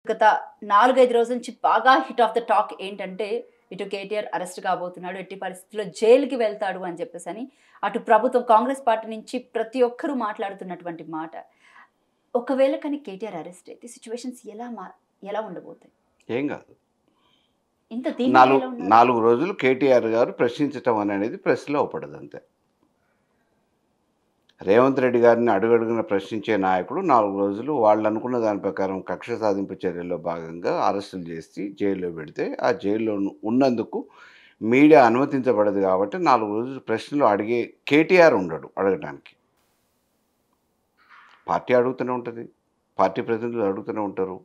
గత 4, 5 రోజుల నుంచి బాగా హిట్ ఆఫ్ ద టాక్ ఏంటంటే, ఇటు కేటీఆర్ అరెస్ట్ కాబోతున్నాడు. ఎట్టి పరిస్థితుల్లో జైలుకి వెళ్తాడు అని చెప్పేసని, అటు ప్రభుత్వం కాంగ్రెస్ పార్టీ నుంచి ప్రతి ఒక్కరు మాట్లాడుతున్నటువంటి మాట. ఒకవేళ కానీ కేటీఆర్ అరెస్ట్ అయితే సిట్యుయేషన్స్ ఎలా ఉండబోతాయి? ఏం గాదు. ఇంత ధీమాగా ఎలా ఉన్నారు? 4 రోజులు కేటీఆర్ గారు ప్రశ్నించటం అనేది ప్రెస్‌లో అవుపడదంతే. రేవంత్ రెడ్డి గారిని అడుగడుగునా ప్రశ్నించే నాయకుడు 4 రోజులు వాళ్ళనుకున్న దాని ప్రకారం కక్ష సాధింపు చర్యల్లో భాగంగా అరెస్టులు చేసి జైల్లో పెడితే, ఆ జైల్లో ఉన్నందుకు మీడియా అనుమతించబడదు కాబట్టి 4 రోజులు ప్రశ్నలు అడిగే కేటీఆర్ ఉండడు అడగటానికి. పార్టీ అడుగుతూనే ఉంటది. పార్టీ ప్రతినిధులు అడుగుతూనే ఉంటారు.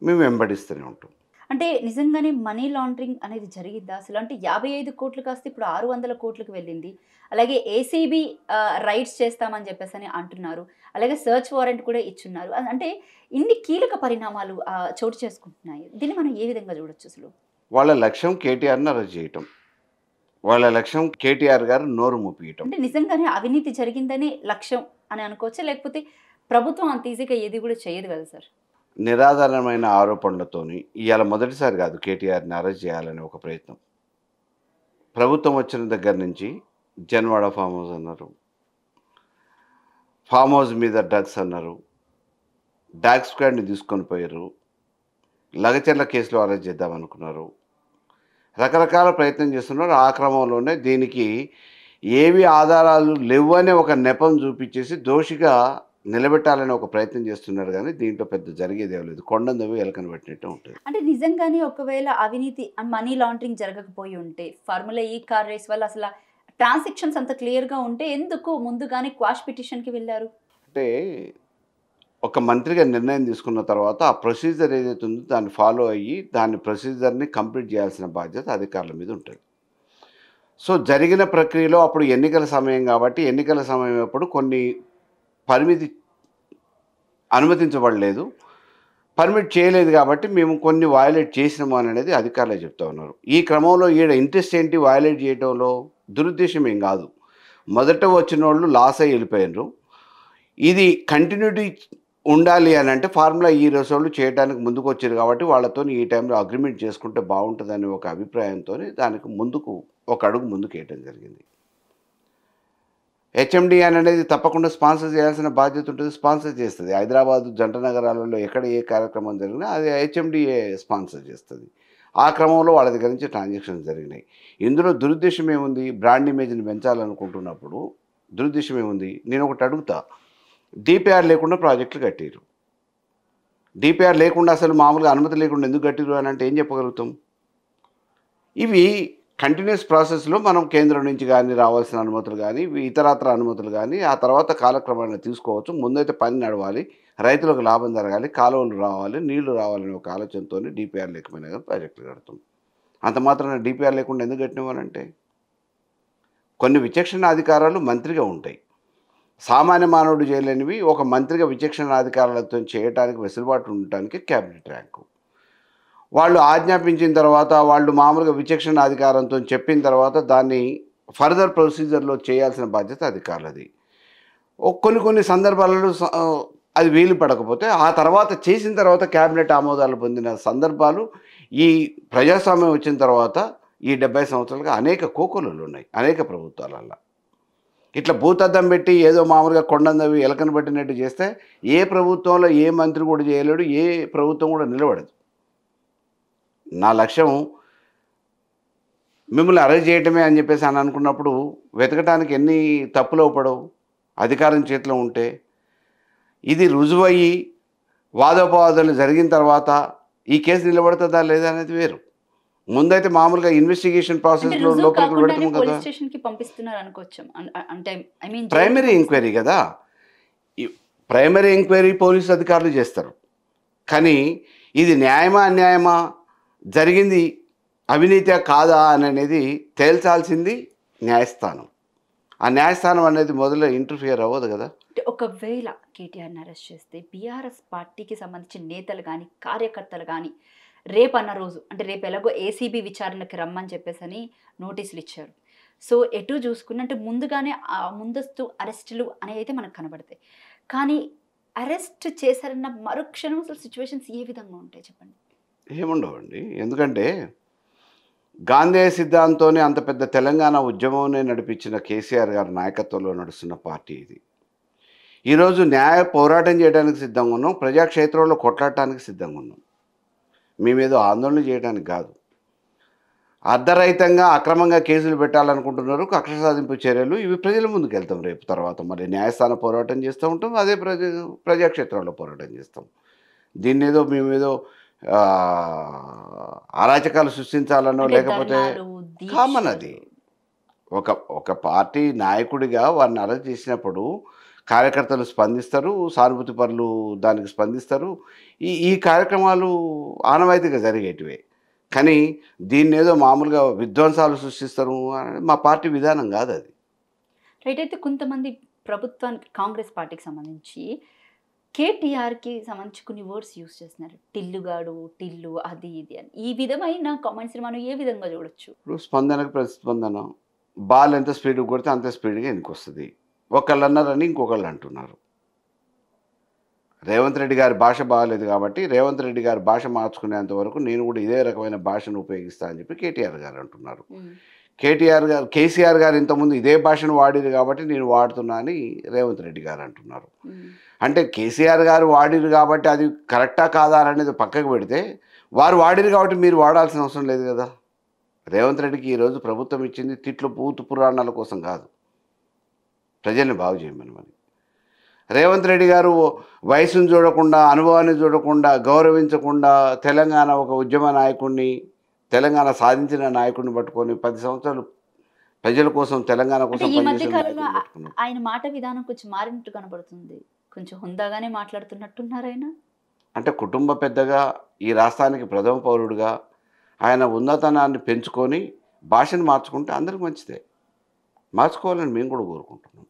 మేము వెంబడిస్తూనే ఉంటాం. అంటే నిజంగానే మనీ లాండరింగ్ అనేది జరిగిద్దా అసలు? అంటే 55,00,00,000 కాస్త ఇప్పుడు 600,00,00,000కి వెళ్ళింది. అలాగే ఏసీబీ రైడ్స్ చేస్తామని చెప్పేసని అంటున్నారు. అలాగే సెర్చ్ వారెంట్ కూడా ఇచ్చున్నారు. అంటే ఇన్ని కీలక పరిణామాలు చోటు చేసుకుంటున్నాయి. దీన్ని మనం ఏ విధంగా చూడొచ్చు అసలు? వాళ్ళ లక్ష్యం కేటీఆర్‌ని అరెస్ట్ చేయటం. వాళ్ళ లక్ష్యం కేటీఆర్ గారు నోరు మూపియటం. అంటే నిజంగానే అవినీతి జరిగిందని లక్ష్యం అని అనుకోవచ్చా? లేకపోతే ప్రభుత్వం అంత ఈజీగా ఏది కూడా చేయదు కదా సార్? నిరాధారమైన ఆరోపణలతోని ఇవాళ మొదటిసారి కాదు కేటీఆర్‌ని అరెస్ట్ చేయాలనే ఒక ప్రయత్నం. ప్రభుత్వం వచ్చిన దగ్గర నుంచి జన్వాడ ఫామ్ హౌస్ అన్నారు. ఫామ్ హౌస్ మీద డ్రగ్స్ అన్నారు. డాగ్ స్క్వాడ్‌ని తీసుకొని పోయారు. లగచర్ల కేసులో అరెస్ట్ చేద్దామనుకున్నారు. రకరకాల ప్రయత్నం చేస్తున్నారు. ఆ క్రమంలోనే దీనికి ఏవి ఆధారాలు లేవనే ఒక నెపం చూపించేసి దోషిగా నిలబెట్టాలని ఒక ప్రయత్నం చేస్తున్నారు కానీ దీంట్లో పెద్ద జరిగేదేం లేదు. కొండను తవ్వి ఎలకను పెట్టినట్టే ఉంటుంది. అంటే నిజంగానే ఒకవేళ అవినీతి మనీ లాండరింగ్ జరగకపోయి ఉంటే, ఫార్ములా ఈ కార్ రేస్ వల్ల అసల ట్రాన్సాక్షన్స్ అంత క్లియర్‌గా ఉంటే ఎందుకు ముందుగానే క్వాష్ పిటిషన్‌కి వెళ్లారు? అంటే ఒక మంత్రిగా నిర్ణయం తీసుకున్న తర్వాత ఆ ప్రొసీజర్ ఏదైతే ఉందో దాన్ని ఫాలో అయ్యి దాని ప్రొసీజర్‌ని కంప్లీట్ చేయాల్సిన బాధ్యత అధికారుల మీద ఉంటుంది. సో, జరిగిన ప్రక్రియలో అప్పుడు ఎన్నికల సమయం కాబట్టి ఎన్నికల సమయం అప్పుడు కొన్ని పరిమితి అనుమతించబడలేదు. పర్మిట్ చేయలేదు కాబట్టి మేము కొన్ని వయలేట్ చేసినాము అనేది అధికారులే చెప్తా ఉన్నారు. ఈ క్రమంలో ఈడ ఇంట్రెస్ట్ ఏంటి వయలేట్ చేయటంలో? దురుద్దేశ్యం ఏం కాదు. మొదట వచ్చినోళ్ళు లాస్ అయ్యి వెళ్ళిపోయినరు. ఇది కంటిన్యూటీ ఉండాలి అని అంటే ఫార్ములా ఈ రోజోళ్ళు చేయడానికి ముందుకొచ్చారు కాబట్టి వాళ్ళతోని ఈ టైంలో అగ్రిమెంట్ చేసుకుంటే బాగుంటుందనే ఒక అభిప్రాయంతోని దానికి ముందుకు ఒక అడుగు ముందుకేయటం జరిగింది. హెచ్ఎండి అనేది తప్పకుండా స్పాన్సర్ చేయాల్సిన బాధ్యత ఉంటుంది. స్పాన్సర్ చేస్తుంది. హైదరాబాద్ జంట నగరాలలో ఎక్కడ ఏ కార్యక్రమం జరిగినా అది హెచ్ఎండిఏ స్పాన్సర్ చేస్తుంది. ఆ క్రమంలో వాళ్ళ దగ్గర నుంచి ట్రాన్సాక్షన్స్ జరిగినాయి. ఇందులో దురుద్దేశం ఏముంది? బ్రాండ్ ఇమేజ్‌ని పెంచాలనుకుంటున్నప్పుడు దురుద్దేశం ఏముంది? నేను ఒకటి అడుగుతా. డీపీఆర్ లేకుండా ప్రాజెక్టులు కట్టిర్రు. డీపీఆర్ లేకుండా అసలు మామూలుగా అనుమతి లేకుండా ఎందుకు కట్టిర్రు అని అంటే ఏం చెప్పగలుగుతాం? ఇవి కంటిన్యూస్ ప్రాసెస్‌లో మనం కేంద్రం నుంచి గానీ, రావాల్సిన అనుమతులు గానీ, ఇతరత్ర అనుమతులు గానీ, ఆ తర్వాత కాలక్రమేణా తీసుకోవచ్చు. ముందైతే పని నడవాలి. రైతులకు లాభం జరగాలి. కాలువలు రావాలి. నీళ్లు రావాలనే ఒక ఆలోచనతోని డీపీఆర్ లేకపోయినా గానీ ప్రాజెక్టులు కడతాం. అంత మాత్రాన డీపీఆర్ లేకుండా ఎందుకు కట్టినమనంటే? కొన్ని విచక్షణ అధికారాలు మంత్రిగా ఉంటాయి. సామాన్య మానవుడు చేయలేనివి ఒక మంత్రిగా విచక్షణ అధికారాలతో చేయటానికి వెసులుబాటు ఉండటానికి క్యాబినెట్ ర్యాంకు. వాళ్ళు ఆజ్ఞాపించిన తర్వాత వాళ్ళు మామూలుగా విచక్షణ అధికారంతో చెప్పిన తర్వాత దాన్ని ఫర్దర్ ప్రొసీజర్‌లో చేయాల్సిన బాధ్యత అధికారులది. కొన్ని సందర్భాలలో అది వీలు పడకపోతే ఆ తర్వాత చేసిన తర్వాత క్యాబినెట్ ఆమోదాలు పొందిన సందర్భాలు ఈ ప్రజాస్వామ్యం వచ్చిన తర్వాత ఈ 70 సంవత్సరాలుగా అనేక కోకొల్లలున్నాయి. అనేక ప్రభుత్వాలల్ల. ఇట్లా భూతద్దం పెట్టి ఏదో మామూలుగా కొండను తవ్వి ఎలకను పట్టినట్టు చేస్తే ఏ ప్రభుత్వంలో ఏ మంత్రి కూడా చేయలేడు. ఏ ప్రభుత్వం కూడా నిలబడదు. నా లక్ష్యం మిమ్మల్ని అరెస్ట్ చేయటమే అని చెప్పేసి అని అనుకున్నప్పుడు వెతకటానికి ఎన్ని తప్పులు పడవు అధికారం చేతిలో ఉంటే. ఇది రుజువయ్యి వాదోపవాదాలు జరిగిన తర్వాత ఈ కేసు నిలబడుతుందా లేదా అనేది వేరు. ముందైతే మామూలుగా ఇన్వెస్టిగేషన్ అంటే ప్రాసెస్‌లో రుజువు లోపలికి కాకుండానే పెడతాము కదా. పోలీస్ స్టేషన్‌కి పంపిస్తున్నారు అనుకోవచ్చా? అంటే ఐ మీన్ ప్రైమరీ ఎంక్వైరీ కదా. ఈ ప్రైమరీ ఎంక్వైరీ పోలీసు అధికారులు చేస్తారు. కానీ ఇది న్యాయమా అన్యాయమా జరిగింది అవినీతి కాదా అనేది తేల్చాల్సింది న్యాయస్థానం. ఆ న్యాయస్థానం అనేది మొదలు ఇంటర్ఫియర్ అవ్వదు కదా. అంటే ఒకవేళ కేటీఆర్‌ని అరెస్ట్ చేస్తే బీఆర్ఎస్ పార్టీకి సంబంధించిన నేతలు గానీ, కార్యకర్తలు గానీ రేపన్న రోజు అంటే రేపు ఎలాగో ఏసీబీ విచారణకి రమ్మని చెప్పేసని నోటీసులు ఇచ్చారు. సో ఎటు చూసుకున్న అంటే ముందుగానే ముందస్తు అరెస్టులు అనేవైతే మనకు కనబడతాయి. కానీ అరెస్ట్ చేశారన్న మరుక్షణం అసలు సిచ్యువేషన్స్ ఏ విధంగా ఉంటాయి చెప్పండి? ఏముండవండి. ఎందుకంటే గాంధేయ సిద్ధాంతంతోనే అంత పెద్ద తెలంగాణ ఉద్యమంనే నడిపించిన కేసీఆర్ గారి నాయకత్వంలో నడుస్తున్న పార్టీ ఇది. ఈరోజు న్యాయ పోరాటం చేయడానికి సిద్ధంగా ఉన్నాం. ప్రజాక్షేత్రంలో కొట్లాడటానికి సిద్ధంగా ఉన్నాం. మేమేదో ఆందోళన చేయడానికి కాదు. అర్ధరహితంగా అక్రమంగా కేసులు పెట్టాలనుకుంటున్నారు. కక్ష సాధింపు చర్యలు ఇవి ప్రజల ముందుకు వెళ్తాం రేపు తర్వాత. మరి న్యాయస్థాన పోరాటం చేస్తూ ఉంటాం. అదే ప్రజాక్షేత్రంలో పోరాటం చేస్తాం. దీన్నేదో మేమేదో అరాచకాలు సృష్టించాలనో అంటే లేకపోతే ధర్నాలు, కామన్ అది. దీక్షలు. ఒక ఒక పార్టీ నాయకుడిగా వారిని అరెస్ట్ చేసినప్పుడు కార్యకర్తలు స్పందిస్తారు. సానుభూతి పరులు దానికి స్పందిస్తారు. ఈ కార్యక్రమాలు ఆనవాయితీగా జరిగేటివే. కానీ దీన్నేదో మామూలుగా విధ్వంసాలు సృష్టిస్తారు అనేది మా పార్టీ విధానం కాదు అది. రైట్. అయితే కొంతమంది ప్రభుత్వానికి కాంగ్రెస్ పార్టీకి సంబంధించి కేటీఆర్‌కి సంబంధించి కొన్ని వర్డ్స్ యూజ్ చేస్తున్నారు. టిల్లుగాడు, టిల్లు అది ఇది అని. ఈ విధమైన కామెంట్స్‌ని మనం ఏ విధంగా చూడొచ్చు? ఇప్పుడు స్పందనకు ప్రతిస్పందన. బాల్ ఎంత స్పీడ్‌గా కొడితే అంత స్పీడ్‌గా ఎనికొస్తది. ఒకళ్ళు అన్నారని ఇంకొకళ్ళు అంటున్నారు. రేవంత్ రెడ్డి గారి భాష బాగాలేదు కాబట్టి రేవంత్ రెడ్డి గారి భాష మార్చుకునేంత వరకు నేను కూడా ఇదే రకమైన భాషను ఉపయోగిస్తా అని చెప్పి కేటీఆర్ గారు అంటున్నారు. కేసీఆర్ గారు ఇంతకుముందు ఇదే భాషను వాడిరు కాబట్టి నేను వాడుతున్నా అని రేవంత్ రెడ్డి గారు అంటున్నారు. అంటే కేసీఆర్ గారు వాడిరు కాబట్టి అది కరెక్టా కాదా అనేది పక్కకు పెడితే వారు వాడిరు కాబట్టి మీరు వాడాల్సిన అవసరం లేదు కదా. రేవంత్ రెడ్డికి ఈరోజు ప్రభుత్వం ఇచ్చింది తిట్లు పూతు పురాణాల కోసం కాదు, ప్రజల్ని బాగు చేయమని. మరి రేవంత్ రెడ్డి గారు వయసును చూడకుండా, అనుభవాన్ని చూడకుండా, గౌరవించకుండా తెలంగాణ ఒక ఉద్యమ నాయకుడిని, తెలంగాణ సాధించిన నాయకుడిని పట్టుకొని 10 సంవత్సరాలు ప్రజల కోసం తెలంగాణ అంటే కోసం ఈ మధ్య పనిచేసిన కాలంలో నాయకుడిని పట్టుకున్నారు. ఆయన మాట విధానం కొంచెం మారినట్టు కనబడుతుంది. కొంచెం హుందాగానే మాట్లాడుతున్నట్టున్నారు ఆయన. అంటే కుటుంబ పెద్దగా, ఈ రాష్ట్రానికి ప్రథమ పౌరుడిగా ఆయన ఉన్నతనాన్ని పెంచుకొని భాషను మార్చుకుంటే అందరికి మంచిదే. మార్చుకోవాలని మేము కూడా కోరుకుంటున్నాం.